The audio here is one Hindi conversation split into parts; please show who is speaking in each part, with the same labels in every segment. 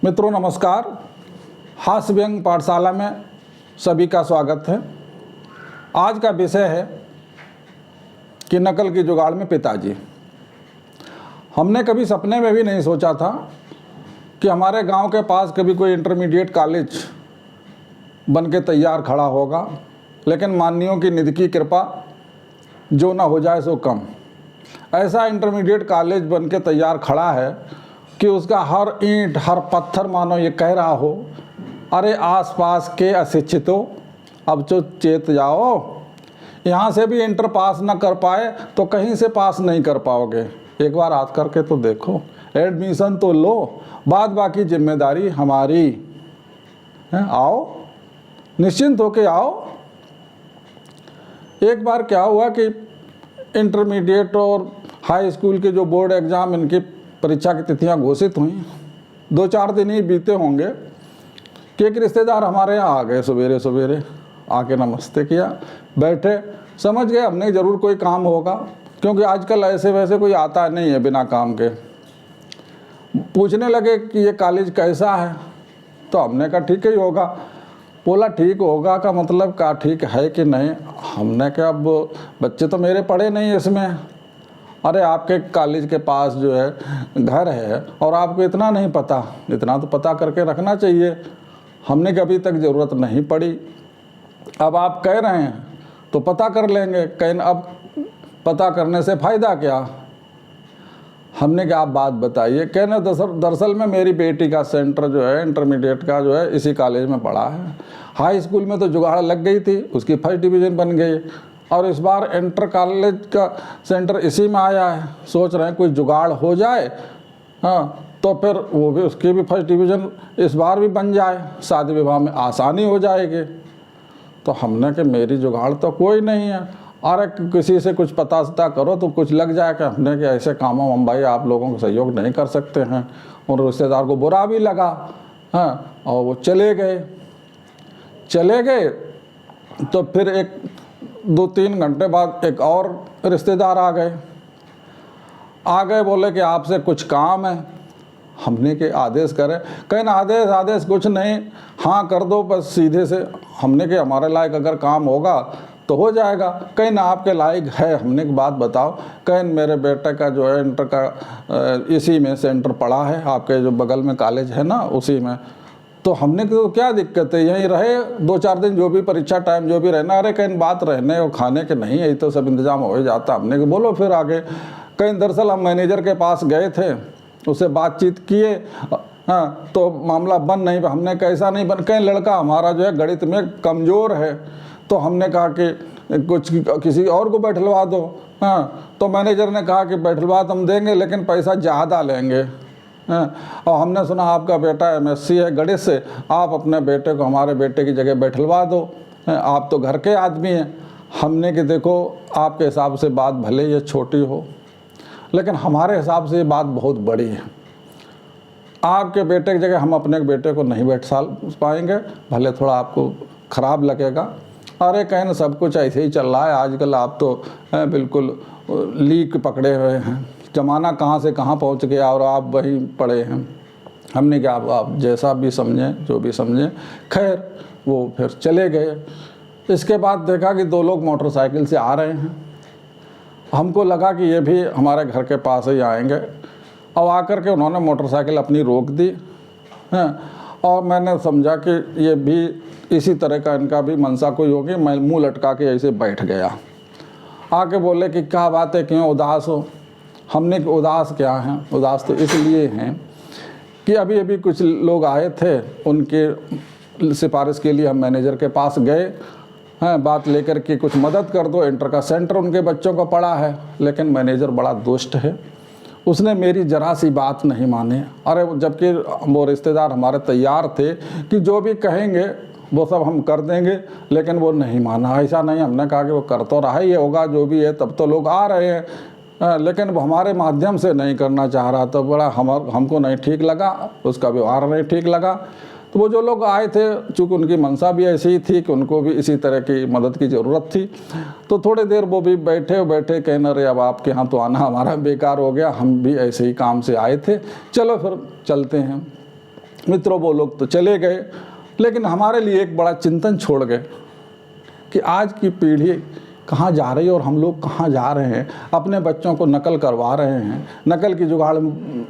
Speaker 1: मित्रों नमस्कार। हास्य व्यंग पाठशाला में सभी का स्वागत है। आज का विषय है कि नकल की जुगाड़ में पिताजी। हमने कभी सपने में भी नहीं सोचा था कि हमारे गांव के पास कभी कोई इंटरमीडिएट कॉलेज बन के तैयार खड़ा होगा, लेकिन माननीयों की निधि की कृपा, जो ना हो जाए सो कम। ऐसा इंटरमीडिएट कॉलेज बन के तैयार खड़ा है कि उसका हर ईंट हर पत्थर मानो ये कह रहा हो, अरे आसपास के अशिक्षितों अब तो चेत जाओ, यहाँ से भी इंटर पास ना कर पाए तो कहीं से पास नहीं कर पाओगे। एक बार हाथ करके तो देखो, एडमिशन तो लो, बाद बाकी जिम्मेदारी हमारी है। आओ, निश्चिंत होके आओ। एक बार क्या हुआ कि इंटरमीडिएट और हाई स्कूल के जो बोर्ड एग्ज़ाम, इनकी परीक्षा की तिथियां घोषित हुई। 2-4 दिन ही बीते होंगे कि एक रिश्तेदार हमारे यहाँ आ गए। सवेरे सवेरे आके नमस्ते किया, बैठे। समझ गए हमने ज़रूर कोई काम होगा, क्योंकि आजकल ऐसे वैसे कोई आता नहीं है बिना काम के। पूछने लगे कि ये कॉलेज कैसा है, तो हमने कहा ठीक ही होगा। बोला ठीक होगा का मतलब का ठीक है कि नहीं। हमने कहा अब बच्चे तो मेरे पढ़े नहीं इसमें। अरे आपके कॉलेज के पास जो है घर है और आपको इतना नहीं पता, इतना तो पता करके रखना चाहिए। हमने कभी तक ज़रूरत नहीं पड़ी, अब आप कह रहे हैं तो पता कर लेंगे। कहीं अब पता करने से फ़ायदा क्या। हमने कहा आप बात बताइए। कहने दरअसल में मेरी बेटी का सेंटर जो है इंटरमीडिएट का जो है इसी कॉलेज में पढ़ा है। हाई स्कूल में तो जुगाड़ लग गई थी, उसकी फर्स्ट डिवीज़न बन गई, और इस बार इंटर कॉलेज का सेंटर इसी में आया है। सोच रहे हैं कोई जुगाड़ हो जाए, हाँ, तो फिर वो भी उसकी भी फर्स्ट डिवीज़न इस बार भी बन जाए, शादी विवाह में आसानी हो जाएगी। तो हमने कि मेरी जुगाड़ तो कोई नहीं है। अरे किसी से कुछ पता सता करो तो कुछ लग जाए। कि हमने कि ऐसे कामों हम भाई आप लोगों को सहयोग नहीं कर सकते हैं। और रिश्तेदार को बुरा भी लगा, हाँ, और वो चले गए। तो फिर 2-3 घंटे बाद एक और रिश्तेदार आ गए, बोले कि आपसे कुछ काम है। हमने के आदेश करें। कहीं ना आदेश कुछ नहीं, हाँ कर दो बस सीधे से। हमने के हमारे लायक अगर काम होगा तो हो जाएगा, कहीं ना आपके लायक है। हमने की बात बताओ। कहीं मेरे बेटे का जो है इंटर का इसी में सेंटर पड़ा है, आपके जो बगल में कॉलेज है ना उसी में। तो हमने तो क्या दिक्कत है, यहीं रहे 2-4 दिन, जो भी परीक्षा टाइम जो भी रहना। अरे कहीं बात रहने और खाने के नहीं, यही तो सब इंतजाम हो ही जाता। हमने कि बोलो फिर आगे। कहीं दरअसल हम मैनेजर के पास गए थे, उससे बातचीत किए, हाँ, तो मामला बन नहीं। हमने कैसा नहीं बन, कहीं लड़का हमारा जो है गणित में कमज़ोर है, तो हमने कहा कि कुछ किसी और को बैठलवा दो। हाँ, तो मैनेजर ने कहा कि बैठलवा तो हम देंगे, लेकिन पैसा ज़्यादा लेंगे। और हमने सुना आपका बेटा MSc है गणित से, आप अपने बेटे को हमारे बेटे की जगह बैठलवा दो, आप तो घर के आदमी हैं। हमने कि देखो आपके हिसाब से बात भले ये छोटी हो, लेकिन हमारे हिसाब से ये बात बहुत बड़ी है। आपके बेटे की जगह हम अपने बेटे को नहीं बैठ पाएंगे, भले थोड़ा आपको ख़राब लगेगा। अरे कहना सब कुछ ऐसे ही चल रहा है आजकल, आप तो बिल्कुल लीक पकड़े हुए हैं, ज़माना कहाँ से कहाँ पहुँच गया और आप वहीं पड़े हैं। हमने कहा आप जैसा भी समझें, जो भी समझें। खैर वो फिर चले गए। इसके बाद देखा कि 2 लोग मोटरसाइकिल से आ रहे हैं। हमको लगा कि ये भी हमारे घर के पास ही आएंगे, और आकर के उन्होंने मोटरसाइकिल अपनी रोक दी, हैं, और मैंने समझा कि ये भी इसी तरह का इनका भी मनसा कोई होगी। मैं मुँह लटका के ऐसे बैठ गया। आके बोले कि क्या बात है, क्यों उदास हो। हमने कि उदास क्या हैं, उदास तो इसलिए हैं कि अभी कुछ लोग आए थे, उनके सिफारिश के लिए हम मैनेजर के पास गए हैं, बात लेकर के कुछ मदद कर दो, इंटर का सेंटर उनके बच्चों को पड़ा है। लेकिन मैनेजर बड़ा दुष्ट है, उसने मेरी ज़रा सी बात नहीं माने। अरे जबकि वो रिश्तेदार हमारे तैयार थे कि जो भी कहेंगे वो सब हम कर देंगे, लेकिन वो नहीं माना। ऐसा नहीं, हमने कहा कि वो कर तो रहा ही होगा जो भी है, तब तो लोग आ रहे हैं, लेकिन वो हमारे माध्यम से नहीं करना चाह रहा। तो बड़ा हमको नहीं ठीक लगा, उसका व्यवहार नहीं ठीक लगा। तो वो जो लोग आए थे, चूँकि उनकी मंशा भी ऐसी ही थी कि उनको भी इसी तरह की मदद की ज़रूरत थी, तो थोड़ी देर वो भी बैठे कहना रहे अब आपके यहाँ तो आना हमारा बेकार हो गया, हम भी ऐसे ही काम से आए थे, चलो फिर चलते हैं। मित्रों वो लोग तो चले गए, लेकिन हमारे लिए एक बड़ा चिंतन छोड़ गए कि आज की पीढ़ी कहाँ जा रही है और हम लोग कहाँ जा रहे हैं। अपने बच्चों को नकल करवा रहे हैं, नकल की जुगाड़ में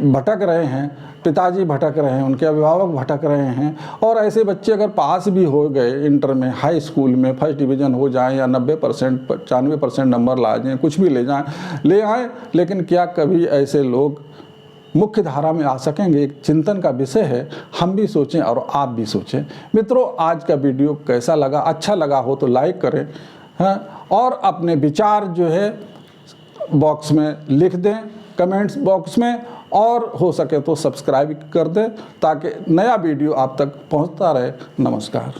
Speaker 1: भटक रहे हैं, पिताजी भटक रहे हैं, उनके अभिभावक भटक रहे हैं। और ऐसे बच्चे अगर पास भी हो गए इंटर में, हाई स्कूल में फर्स्ट डिवीज़न हो जाएं या 90% 95% नंबर ला जाएं, कुछ भी ले आएँ, लेकिन क्या कभी ऐसे लोग मुख्य धारा में आ सकेंगे? एक चिंतन का विषय है, हम भी सोचें और आप भी सोचें। मित्रों, आज का वीडियो कैसा लगा? अच्छा लगा हो तो लाइक करें, हाँ, और अपने विचार जो है बॉक्स में लिख दें, कमेंट्स बॉक्स में, और हो सके तो सब्सक्राइब कर दें ताकि नया वीडियो आप तक पहुंचता रहे। नमस्कार।